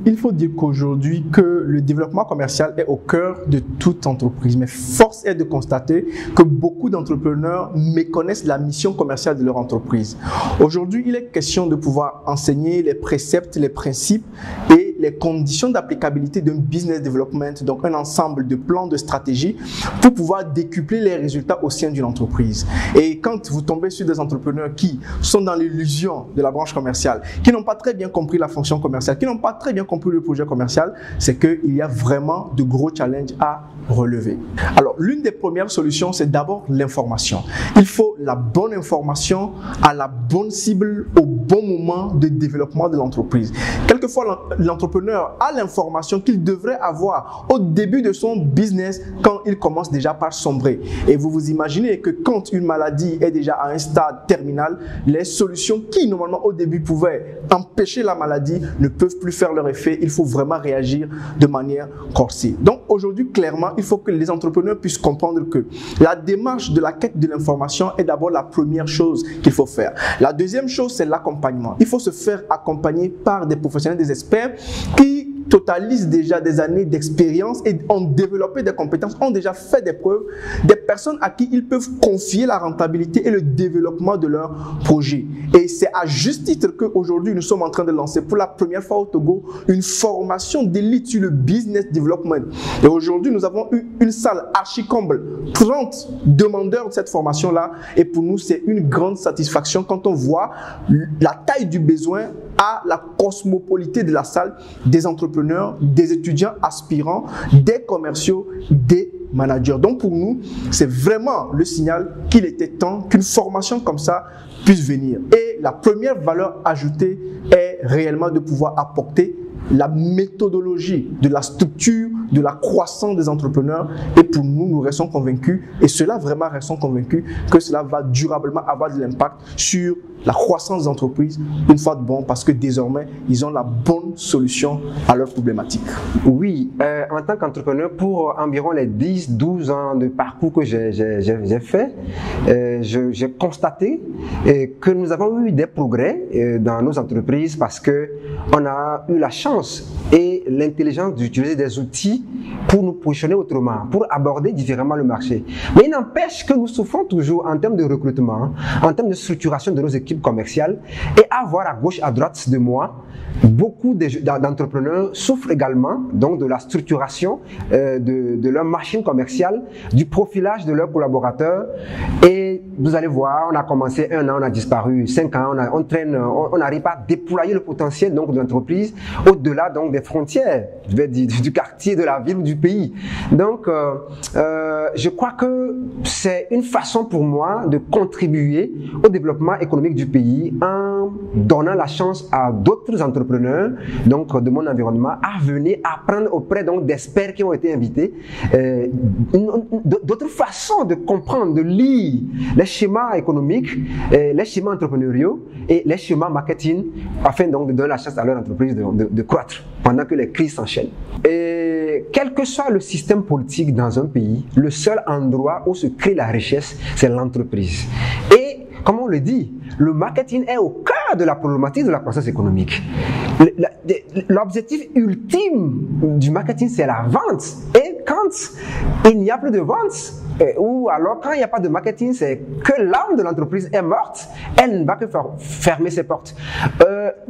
Il faut dire qu'aujourd'hui, que le développement commercial est au cœur de toute entreprise. Mais force est de constater que beaucoup d'entrepreneurs méconnaissent la mission commerciale de leur entreprise. Aujourd'hui, il est question de pouvoir enseigner les préceptes, les principes et les conditions d'applicabilité d'un business development, donc un ensemble de plans, de stratégies pour pouvoir décupler les résultats au sein d'une entreprise. Et quand vous tombez sur des entrepreneurs qui sont dans l'illusion de la branche commerciale, qui n'ont pas très bien compris la fonction commerciale, qui n'ont pas très bien compris le projet commercial, c'est qu'il y a vraiment de gros challenges à relever. Alors, l'une des premières solutions, c'est d'abord l'information. Il faut la bonne information à la bonne cible au bon moment de développement de l'entreprise. Quelquefois, l'entrepreneur a l'information qu'il devrait avoir au début de son business quand il commence déjà par sombrer. Et vous vous imaginez que quand une maladie est déjà à un stade terminal, les solutions qui normalement au début pouvaient empêcher la maladie ne peuvent plus faire leur effet. Il faut vraiment réagir de manière corsée. Donc aujourd'hui, clairement, il faut que les entrepreneurs puissent comprendre que la démarche de la quête de l'information est d'abord la première chose qu'il faut faire. La deuxième chose, c'est l'accompagnement. Il faut se faire accompagner par des professionnels, des experts qui totalisent déjà des années d'expérience et ont développé des compétences, ont déjà fait des preuves, des personnes à qui ils peuvent confier la rentabilité et le développement de leur projet. Et c'est à juste titre qu'aujourd'hui, nous sommes en train de lancer pour la première fois au Togo une formation d'élite sur le business development. Et aujourd'hui, nous avons eu une salle archi-comble, 30 demandeurs de cette formation-là. Et pour nous, c'est une grande satisfaction quand on voit la taille du besoin à la cosmopolité de la salle, des entrepreneurs, des étudiants aspirants, des commerciaux, des managers. Donc pour nous, c'est vraiment le signal qu'il était temps qu'une formation comme ça puisse venir. Et la première valeur ajoutée est réellement de pouvoir apporter la méthodologie de la structure, de la croissance des entrepreneurs. Et pour nous, nous restons convaincus, et cela vraiment restons convaincus, que cela va durablement avoir de l'impact sur la croissance des entreprises, une fois de bon, parce que désormais, ils ont la bonne solution à leurs problématiques. Oui, en tant qu'entrepreneur, pour environ les 10-12 ans de parcours que j'ai fait, j'ai constaté que nous avons eu des progrès dans nos entreprises parce que on a eu la chance et l'intelligence d'utiliser des outils pour nous positionner autrement, pour aborder différemment le marché. Mais il n'empêche que nous souffrons toujours en termes de recrutement, en termes de structuration de nos équipes commerciales, et à voir à gauche, à droite de moi, beaucoup d'entrepreneurs souffrent également donc de la structuration de leur machine commerciale, du profilage de leurs collaborateurs. Et vous allez voir, on a commencé 1 an, on a disparu 5 ans, on n'arrive pas à déployer le potentiel donc de l'entreprise au-delà donc des frontières du quartier, de la ville ou du pays. Donc, je crois que c'est une façon pour moi de contribuer au développement économique du pays en donnant la chance à d'autres entrepreneurs donc de mon environnement à venir apprendre auprès donc d'experts qui ont été invités d'autres façons de comprendre, de lire les schémas économiques, les schémas entrepreneuriaux et les schémas marketing afin donc de donner la chance à leur entreprise de croître pendant que les crises s'enchaînent. Et quel que soit le système politique dans un pays, le seul endroit où se crée la richesse, c'est l'entreprise. Et comme on le dit, le marketing est au cœur de la problématique de la croissance économique. L'objectif ultime du marketing, c'est la vente. Et quand il n'y a plus de vente, ou alors quand il n'y a pas de marketing, c'est que l'âme de l'entreprise est morte, elle ne va que fermer ses portes.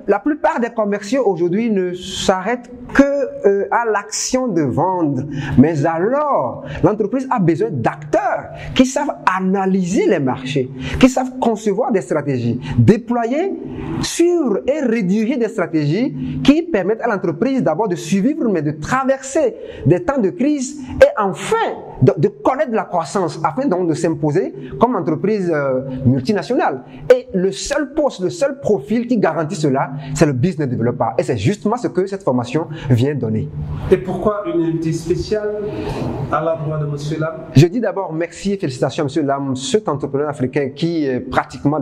La plupart des commerciaux aujourd'hui ne s'arrêtent que à l'action de vendre. Mais alors, l'entreprise a besoin d'acteurs qui savent analyser les marchés, qui savent concevoir des stratégies, déployer, suivre et rédiger des stratégies qui permettent à l'entreprise d'abord de survivre, mais de traverser des temps de crise et enfin de connaître la croissance afin donc de s'imposer comme entreprise multinationale. Et le seul poste, le seul profil qui garantit cela, c'est le business developer. Et c'est justement ce que cette formation vient donner. Et pourquoi une invité spéciale à l'endroit de M. Lam? Je dis d'abord merci et félicitations à M. Lam, cet entrepreneur africain qui est pratiquement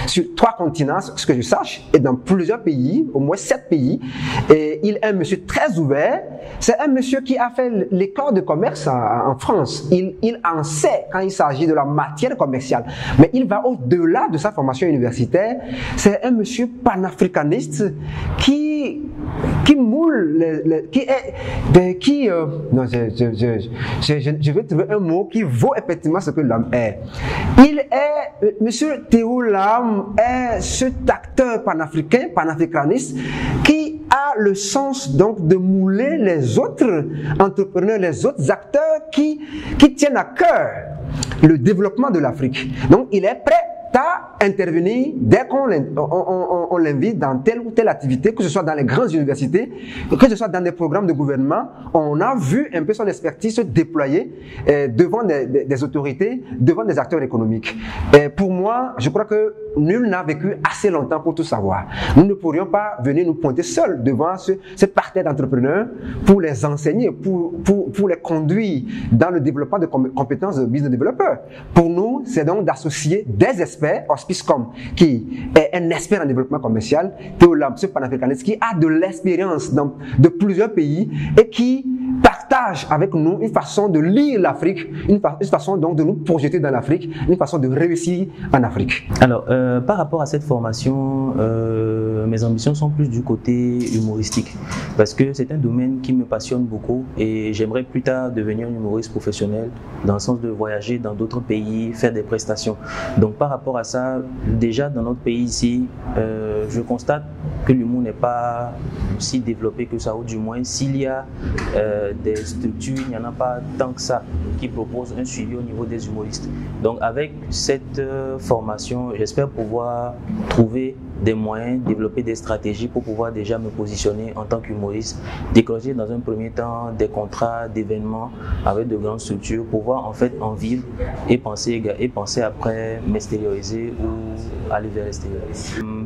sur 3 continents, ce que je sache, et dans plusieurs pays, au moins 7 pays. Et il est un monsieur très ouvert. C'est un monsieur qui a fait l'école de commerce en France. France, il en sait quand il s'agit de la matière commerciale, mais il va au-delà de sa formation universitaire. C'est un monsieur panafricaniste qui moule, je vais trouver un mot qui vaut effectivement ce que l'homme est. Monsieur Théo Lam est cet acteur panafricaniste qui a le sens donc de mouler les autres entrepreneurs, les autres acteurs qui tiennent à cœur le développement de l'Afrique. Donc il est prêt à intervenir dès qu'on l'invite dans telle ou telle activité, que ce soit dans les grandes universités, que ce soit dans des programmes de gouvernement. On a vu un peu son expertise se déployer devant des autorités, devant des acteurs économiques. Et pour moi, je crois que nul n'a vécu assez longtemps pour tout savoir. Nous ne pourrions pas venir nous pointer seuls devant ce parterre d'entrepreneurs pour les enseigner, pour les conduire dans le développement de compétences de business développeurs. Pour nous, c'est donc d'associer des experts, Auspicecom, qui est un expert en développement commercial, Théo Lam, ce panafricaniste qui a de l'expérience de plusieurs pays et qui partage avec nous une façon de lire l'Afrique, une façon donc de nous projeter dans l'Afrique, une façon de réussir en Afrique. Alors, par rapport à cette formation, mes ambitions sont plus du côté humoristique, parce que c'est un domaine qui me passionne beaucoup et j'aimerais plus tard devenir un humoriste professionnel, dans le sens de voyager dans d'autres pays, faire des prestations. Donc par rapport à ça, déjà dans notre pays ici, je constate que l'humour n'est pas aussi développé que ça, ou du moins s'il y a des structures, il n'y en a pas tant que ça qui proposent un suivi au niveau des humoristes. Donc avec cette formation, j'espère pouvoir trouver des moyens, développer des stratégies pour pouvoir déjà me positionner en tant qu'humoriste, décrocher dans un premier temps des contrats d'événements avec de grandes structures, pouvoir en fait en vivre et penser après m'extérioriser ou aller vers l'extérieur.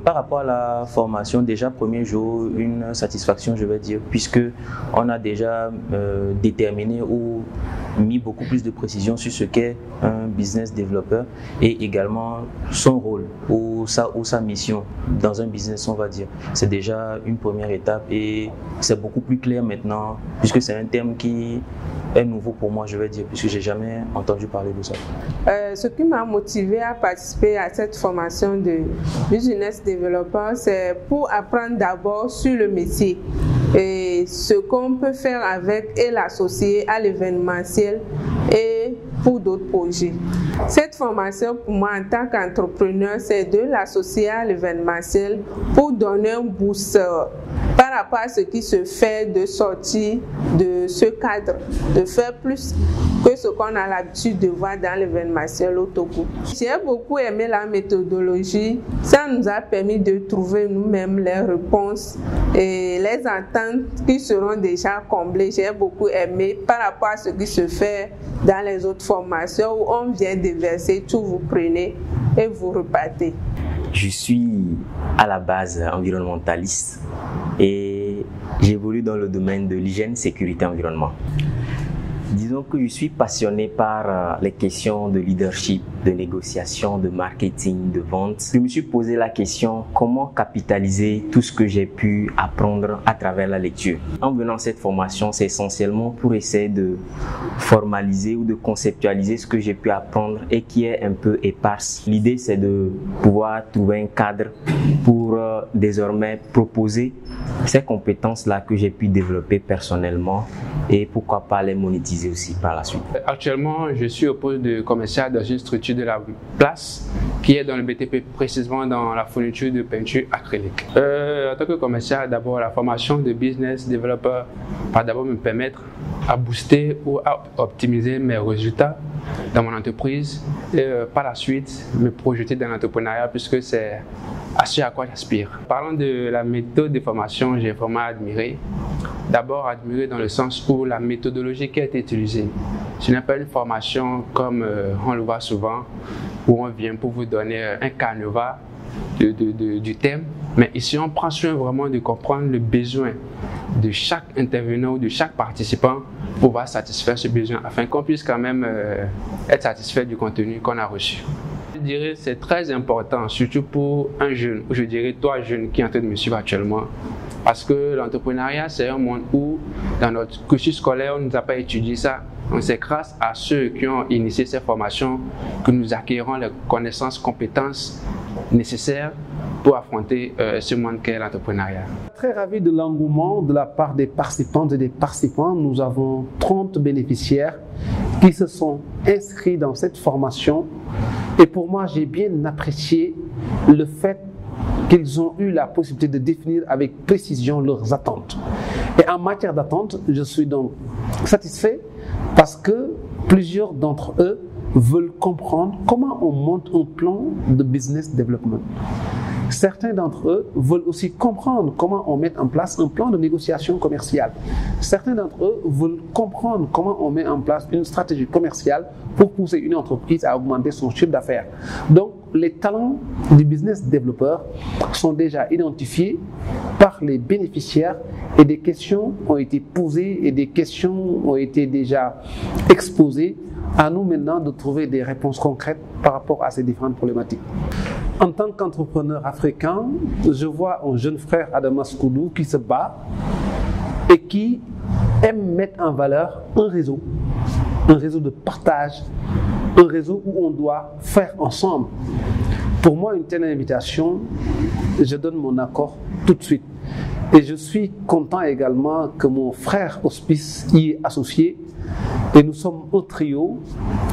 Par rapport à la formation, déjà premier jour, une satisfaction je vais dire, puisque on a déjà déterminé ou mis beaucoup plus de précision sur ce qu'est un business développeur et également son rôle ou sa mission dans un business, on va dire. C'est déjà une première étape et c'est beaucoup plus clair maintenant, puisque c'est un terme qui est nouveau pour moi, je vais dire, puisque j'ai jamais entendu parler de ça. Ce qui m'a motivé à participer à cette formation de business developer, c'est pour apprendre d'abord sur le métier et ce qu'on peut faire avec et l'associer à l'événementiel et pour d'autres projets. Cette formation pour moi en tant qu'entrepreneur, c'est de l'associer à l'événementiel pour donner un boost par rapport à ce qui se fait, de sortir de ce cadre, de faire plus que ce qu'on a l'habitude de voir dans l'événementiel au Togo. J'ai beaucoup aimé la méthodologie, ça nous a permis de trouver nous-mêmes les réponses et les ententes qui seront déjà comblées. J'ai beaucoup aimé par rapport à ce qui se fait dans les autres formations où on vient déverser, tout vous prenez et vous repartez. Je suis à la base environnementaliste et j'évolue dans le domaine de l'hygiène, sécurité, environnement. Disons que je suis passionné par les questions de leadership, de négociation, de marketing, de vente. Je me suis posé la question comment capitaliser tout ce que j'ai pu apprendre à travers la lecture. En venant à cette formation, c'est essentiellement pour essayer de formaliser ou de conceptualiser ce que j'ai pu apprendre et qui est un peu éparse. L'idée, c'est de pouvoir trouver un cadre pour désormais proposer ces compétences-là que j'ai pu développer personnellement et pourquoi pas les monétiser aussi par la suite. Actuellement, je suis au poste de commercial dans une structure de la place qui est dans le BTP, précisément dans la fourniture de peinture acrylique. En tant que commercial, d'abord la formation de business developer va d'abord me permettre à booster ou à optimiser mes résultats dans mon entreprise et par la suite me projeter dans l'entrepreneuriat puisque c'est à ce à quoi j'aspire. Parlant de la méthode de formation, j'ai vraiment admiré. D'abord admiré dans le sens où la méthodologie qui a été utilisée, ce n'est pas une formation comme on le voit souvent, où on vient pour vous donner un canevas du thème, mais ici on prend soin vraiment de comprendre le besoin de chaque intervenant ou de chaque participant pour pouvoir satisfaire ce besoin afin qu'on puisse quand même être satisfait du contenu qu'on a reçu. Je dirais que c'est très important, surtout pour un jeune, ou je dirais toi jeune qui est en train de me suivre actuellement, Parce que l'entrepreneuriat, c'est un monde où, dans notre cursus scolaire, on ne nous a pas étudié ça. Donc c'est grâce à ceux qui ont initié ces formations que nous acquérons les connaissances, compétences nécessaires pour affronter ce monde qu'est l'entrepreneuriat. Très ravi de l'engouement de la part des participantes et des participants. Nous avons 30 bénéficiaires qui se sont inscrits dans cette formation. Et pour moi, j'ai bien apprécié le fait qu'ils ont eu la possibilité de définir avec précision leurs attentes. Et en matière d'attente, je suis donc satisfait parce que plusieurs d'entre eux veulent comprendre comment on monte un plan de business development. Certains d'entre eux veulent aussi comprendre comment on met en place un plan de négociation commerciale. Certains d'entre eux veulent comprendre comment on met en place une stratégie commerciale pour pousser une entreprise à augmenter son chiffre d'affaires. Donc, les talents du business développeur sont déjà identifiés par les bénéficiaires et des questions ont été posées et des questions ont été déjà exposées. À nous maintenant de trouver des réponses concrètes par rapport à ces différentes problématiques. En tant qu'entrepreneur africain, je vois un jeune frère, Adamas Koudou, qui se bat et qui aime mettre en valeur un réseau de partage, un réseau où on doit faire ensemble. Pour moi, une telle invitation, je donne mon accord tout de suite. Et je suis content également que mon frère Hospice y est associé. Et nous sommes au trio,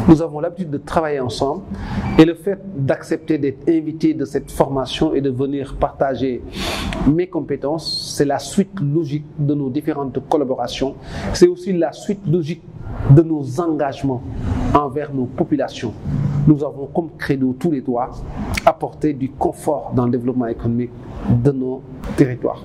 nous avons l'habitude de travailler ensemble et le fait d'accepter d'être invité de cette formation et de venir partager mes compétences, c'est la suite logique de nos différentes collaborations, c'est aussi la suite logique de nos engagements envers nos populations. Nous avons comme credo tous les trois apporter du confort dans le développement économique de nos territoires.